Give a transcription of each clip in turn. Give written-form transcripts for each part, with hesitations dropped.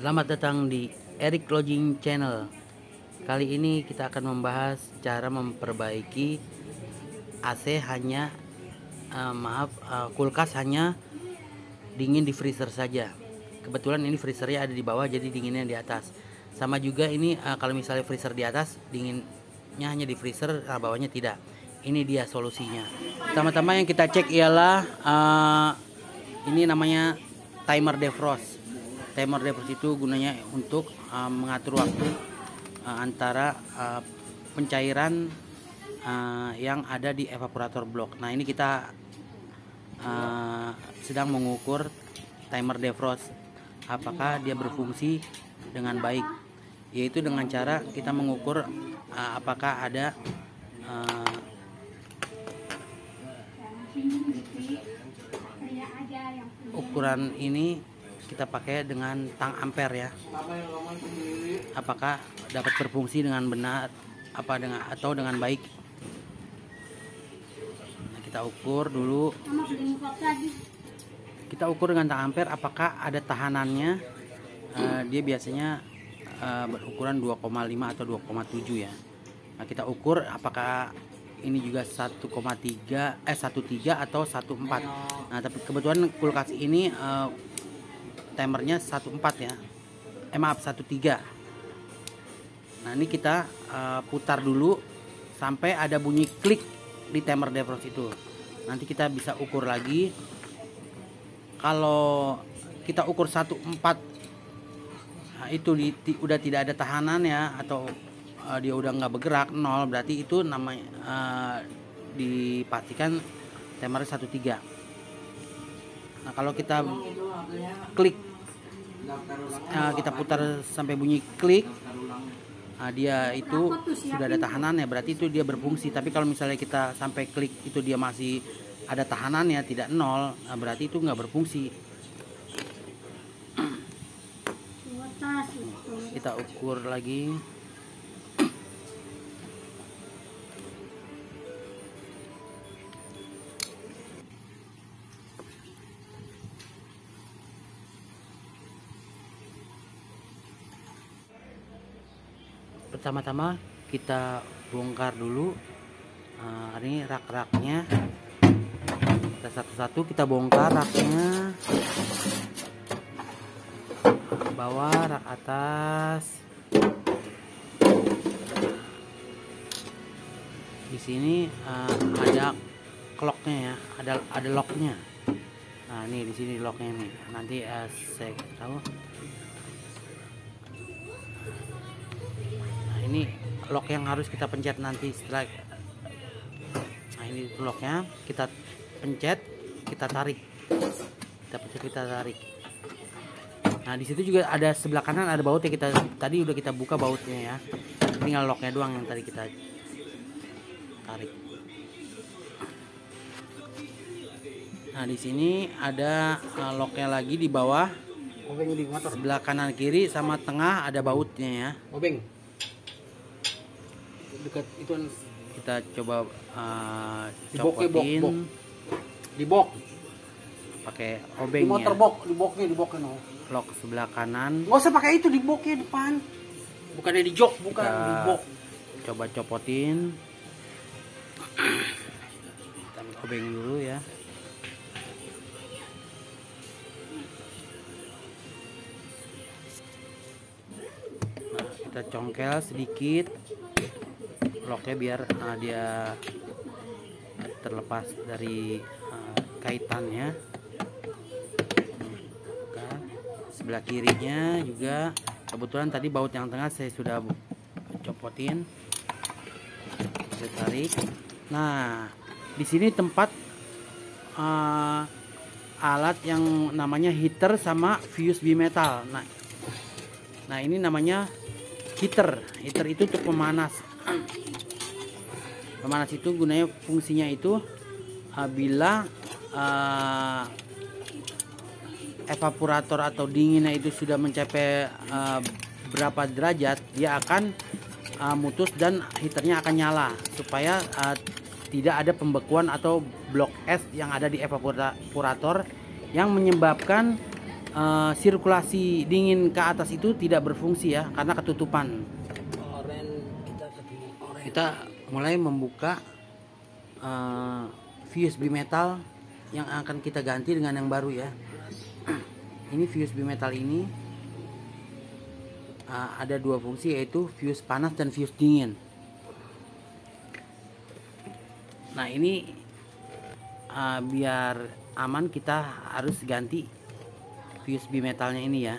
Selamat datang di Eric Lodging Channel. Kali ini kita akan membahas cara memperbaiki AC hanya kulkas hanya dingin di freezer saja. Kebetulan ini freezernya ada di bawah, jadi dinginnya di atas. Sama juga ini kalau misalnya freezer di atas, dinginnya hanya di freezer, bawahnya tidak. Ini dia solusinya. Pertama-tama yang kita cek ialah ini namanya timer defrost. Timer defrost itu gunanya untuk mengatur waktu antara pencairan yang ada di evaporator blok. Nah, ini kita sedang mengukur timer defrost apakah dia berfungsi dengan baik, yaitu dengan cara kita mengukur apakah ada ukuran ini kita pakai dengan tang ampere ya, apakah dapat berfungsi dengan benar atau dengan baik. Nah, kita ukur dulu, kita ukur dengan tang ampere apakah ada tahanannya. Dia biasanya berukuran 2,5 atau 2,7 ya. Nah, kita ukur apakah ini juga 1,3 atau 1,4. Nah, tapi kebetulan kulkas ini timernya 1,4 ya. Maaf, 1,3. Nah, ini kita putar dulu sampai ada bunyi klik di timer defrost itu. Nanti kita bisa ukur lagi. Kalau kita ukur 1,4, nah, itu udah tidak ada tahanan ya, atau dia udah nggak bergerak, 0, berarti itu namanya dipastikan timernya 1,3. Nah, kalau kita klik, kita putar sampai bunyi klik, dia itu sudah ada tahanan ya, berarti itu dia berfungsi. Tapi kalau misalnya kita sampai klik itu dia masih ada tahanan ya, tidak 0, berarti itu nggak berfungsi. Kita ukur lagi. Pertama-tama kita bongkar dulu ini rak-raknya. Kita satu-satu kita bongkar raknya, bawah, rak atas. Di sini ada locknya ya, ada locknya. Nah, ini di sini locknya nih. Nanti saya tahu. Ini lock yang harus kita pencet nanti setelah. Nah, ini locknya, kita pencet, kita tarik, kita pencet, kita tarik. Nah, di situ juga ada sebelah kanan ada bautnya, kita tadi udah kita buka bautnya ya, tinggal locknya doang yang tadi kita tarik. Nah, di sini ada locknya lagi di bawah, sebelah kanan kiri sama tengah ada bautnya ya. Dekat itu kita coba copotin di bok pakai obeng ya. Motor bok, di boknya no. Lock sebelah kanan. Nggak usah pakai itu, di boknya depan. Bukannya di jok, bukan di bok. Coba copotin. Kita obeng dulu ya. Nah, kita congkel sedikit locknya biar dia terlepas dari kaitannya. Sebelah kirinya juga kebetulan tadi baut yang tengah saya sudah copotin, saya tarik. Nah, di sini tempat alat yang namanya heater sama fuse bimetal. Nah, ini namanya heater. Heater itu untuk pemanas. Pemanas itu gunanya, fungsinya itu bila evaporator atau dinginnya itu sudah mencapai berapa derajat, dia akan mutus dan heaternya akan nyala supaya tidak ada pembekuan atau blok es yang ada di evaporator yang menyebabkan sirkulasi dingin ke atas itu tidak berfungsi ya, karena ketutupan. Kita mulai membuka fuse bimetal yang akan kita ganti dengan yang baru ya. Ini fuse bimetal ini ada dua fungsi, yaitu fuse panas dan fuse dingin. Nah ini biar aman kita harus ganti fuse bimetalnya ini ya.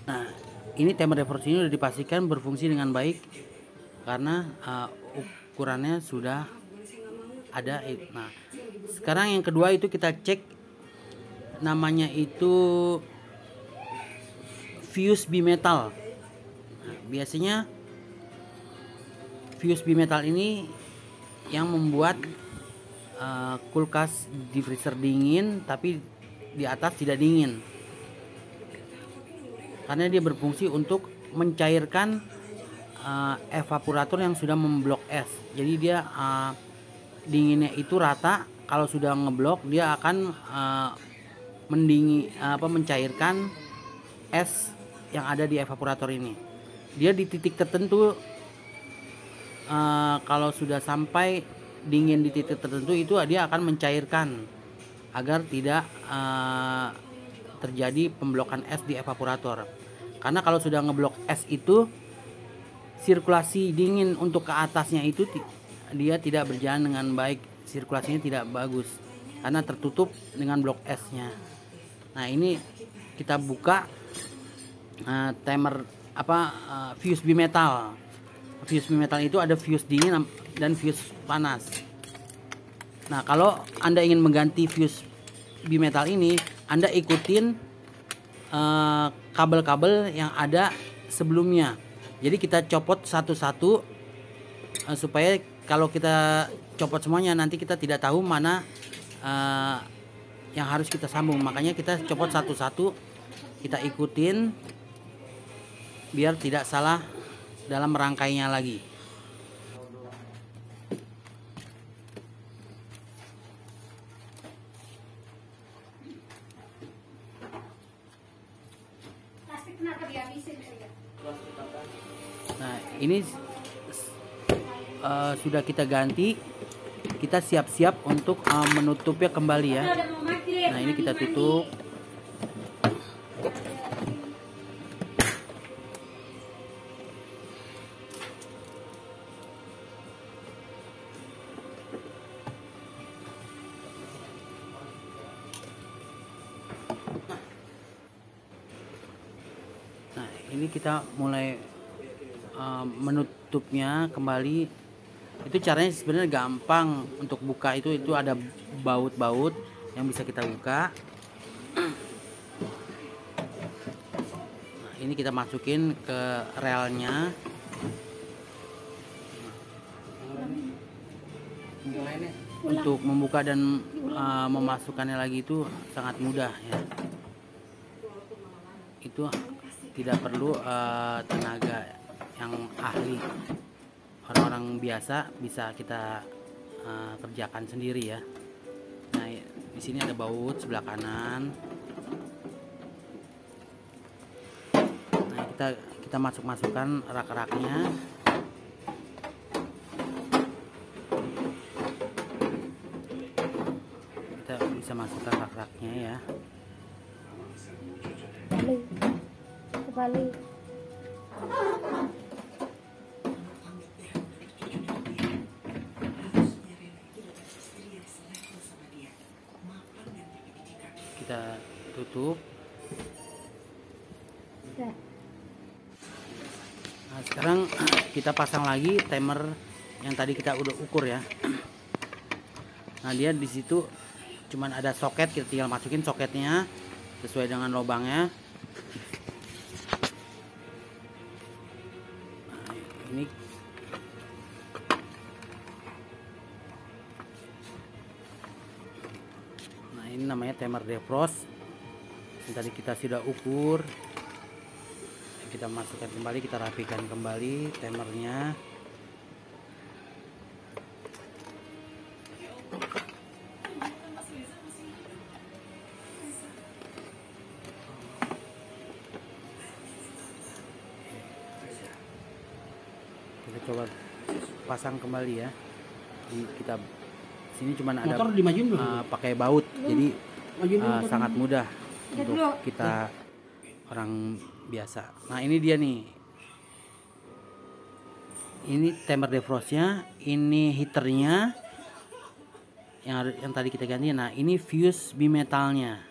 Nah ini timer reverse ini sudah dipastikan berfungsi dengan baik karena ukurannya sudah ada. Nah sekarang yang kedua itu kita cek, namanya itu fuse bimetal. Nah, biasanya fuse bimetal ini yang membuat kulkas di freezer dingin tapi di atas tidak dingin, karena dia berfungsi untuk mencairkan evaporator yang sudah memblok es. Jadi dia dinginnya itu rata. Kalau sudah ngeblok dia akan mencairkan es yang ada di evaporator ini. Dia di titik tertentu, kalau sudah sampai dingin di titik tertentu itu dia akan mencairkan agar tidak terjadi pemblokan es di evaporator. Karena kalau sudah ngeblok es itu, sirkulasi dingin untuk ke atasnya itu dia tidak berjalan dengan baik, sirkulasinya tidak bagus karena tertutup dengan blok esnya. Nah ini kita buka timer fuse bimetal. Fuse bimetal itu ada fuse dingin dan fuse panas. Nah kalau Anda ingin mengganti fuse bimetal ini, Anda ikutin kabel-kabel yang ada sebelumnya. Jadi kita copot satu-satu supaya kalau kita copot semuanya nanti kita tidak tahu mana yang harus kita sambung. Makanya kita copot satu-satu, kita ikutin biar tidak salah dalam merangkainya lagi. Nah ini sudah kita ganti, kita siap-siap untuk menutupnya kembali ya. Nah ini kita tutup. Nah ini kita mulai menutupnya kembali. Itu caranya sebenarnya gampang. Untuk buka itu ada baut-baut yang bisa kita buka. Nah, ini kita masukin ke relnya. Untuk membuka dan memasukkannya lagi itu sangat mudah ya. Itu tidak perlu tenaga yang ahli. Orang-orang biasa bisa kita kerjakan sendiri ya. Nah di sini ada baut sebelah kanan. Nah kita masukkan rak-raknya. Kita bisa masukkan rak-raknya ya. Kembali. Kita tutup. Nah, sekarang kita pasang lagi timer yang tadi kita udah ukur ya. Nah dia di situ cuman ada soket, kita tinggal masukin soketnya sesuai dengan lubangnya. Nah, ini ini namanya timer defrost yang tadi kita sudah ukur. Kita masukkan kembali, kita rapikan kembali timernya. pasang kembali ya. Jadi kita sini cuman ada Motor dimajuin dulu. pakai baut, jadi Majuin dulu, sangat dulu. mudah untuk kita orang biasa. Nah ini dia nih, ini timer defrostnya, ini heaternya yang tadi kita ganti. Nah ini fuse bimetalnya.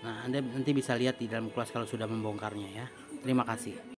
Nah Anda nanti bisa lihat di dalam kelas kalau sudah membongkarnya ya. Terima kasih.